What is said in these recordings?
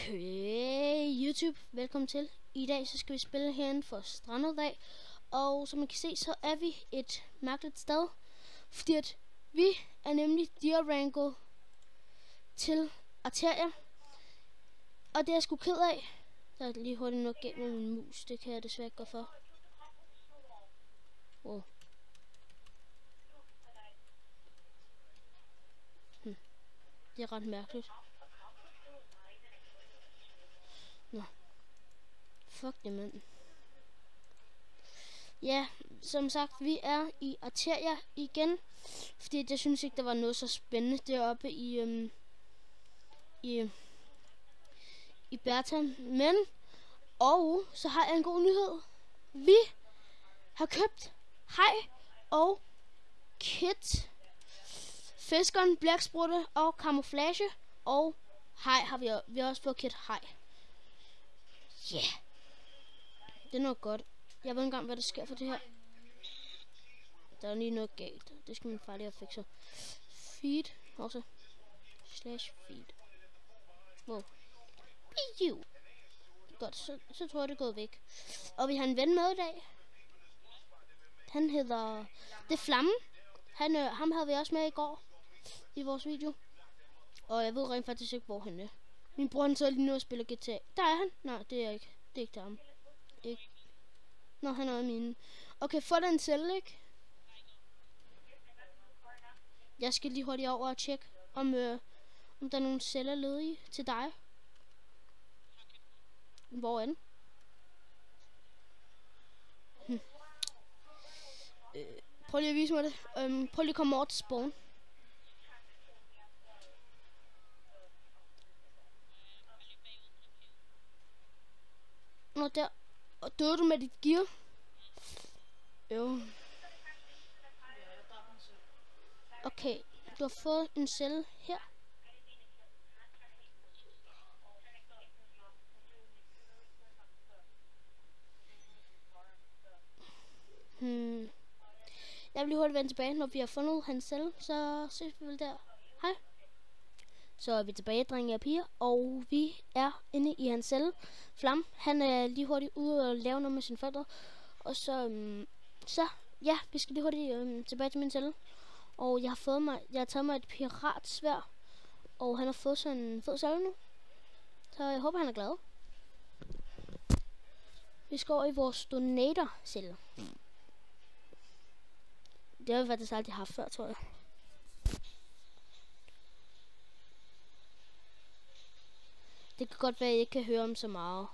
Hey YouTube, velkommen til. I dag så skal vi spille herinde for Strandeddag. Og som man kan se, så er vi et mærkeligt sted. Fordi at vi er nemlig gear-ranket til Arteria. Og det er jeg sgu ked af. Der er lige hurtigt noget galt med min mus. Det kan jeg desværre ikke gå for. Wow. Det er ret mærkeligt. Nå. Fuck det, mand. Ja, som sagt, vi er i Arteria igen. Fordi jeg synes ikke, der var noget så spændende deroppe i Berta. Men, og så har jeg en god nyhed. Vi har købt haj og kit. Fiskeren, blæksprutte og camouflage. Og haj har vi har også fået kit haj. Ja. Yeah. Det er noget godt. Jeg ved ikke engang, hvad der sker for det her. Der er lige noget galt. Det skal min far lige have fikset. Feed. Også. Slash feed. Wow. Piu. Godt, så tror jeg, det er gået væk. Og vi har en ven med i dag. Han hedder... Det er Flamme. Ham havde vi også med i går. I vores video. Og jeg ved rent faktisk ikke, hvor han er. Min bror han så lige nu og spiller GTA. Der er han. Nej, det er ikke. Det er ikke der ham. Ikke. Nå, han er mine. Okay, få den selv, ikke? Jeg skal lige hurtigt over og tjekke, om der er nogle celler ledige til dig. Hvor er den? Prøv lige at vise mig det. Prøv lige at komme over til spawn. Nå, der. Og døde du med dit gear? Jo. Okay, du har fået en celle her. Jeg vil lige hurtigt vende tilbage, når vi har fundet hans celle. Så ses vi vel der. Hej. Så er vi tilbage, drenge og piger. Og vi er inde i hans celle. Flam, han er lige hurtigt ude og lave noget med sine forældre. Og så ja, vi skal lige hurtigt tilbage til min celle. Og jeg har taget mig et piratsværd. Og han har fået sådan en fed celle nu. Så jeg håber, han er glad. Vi skal over i vores donator-celle. Det har vi faktisk aldrig haft før, tror jeg. Det kan godt være, at jeg ikke kan høre om så meget.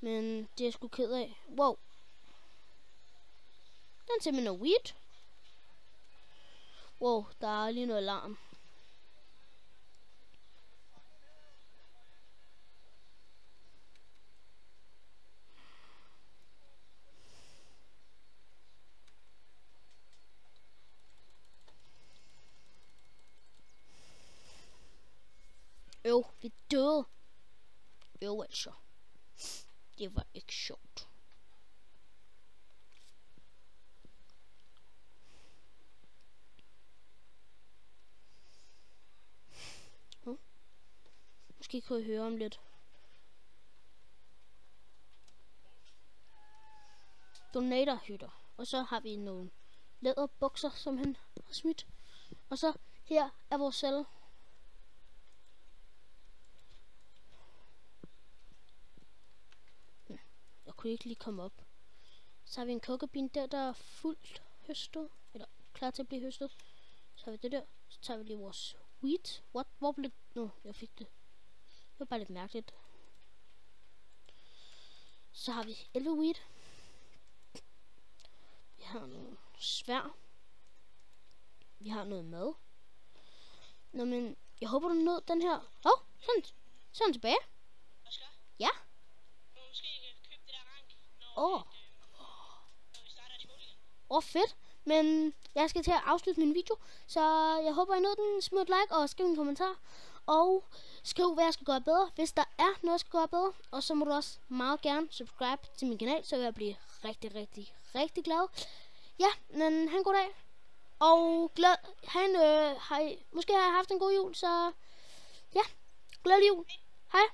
Men det er jeg sgu ked af. Wow. Den er simpelthen noget weird. Wow, der er lige noget alarm. Vi døde. Altså. Det var ikke sjovt. Måske kan I høre om lidt. Donatorhytter. Og så har vi nogle læderbukser, som han har smidt. Og så her er vores celle. Jeg kunne ikke lige komme op. Så har vi en kokabin der er fuldt høstet. Eller klar til at blive høstet. Så har vi det der. Så tager vi lige vores wheat. What? Hvor blev det? Nå, jeg fik det. Det var bare lidt mærkeligt. Så har vi 11 wheat. Vi har nogle svær. Vi har noget mad. Nå, men jeg håber du nåede den her. Sådan tilbage. Ja. Fedt. Men jeg skal til at afslutte min video, så jeg håber I nåede den. Smid et like og skriv en kommentar. Og skriv hvad jeg skal gøre bedre, hvis der er noget jeg skal gøre bedre. Og så må du også meget gerne subscribe til min kanal, så vil jeg blive rigtig glad. Ja, men have en god dag. Og måske har jeg haft en god jul, så ja, glædelig jul. Hej.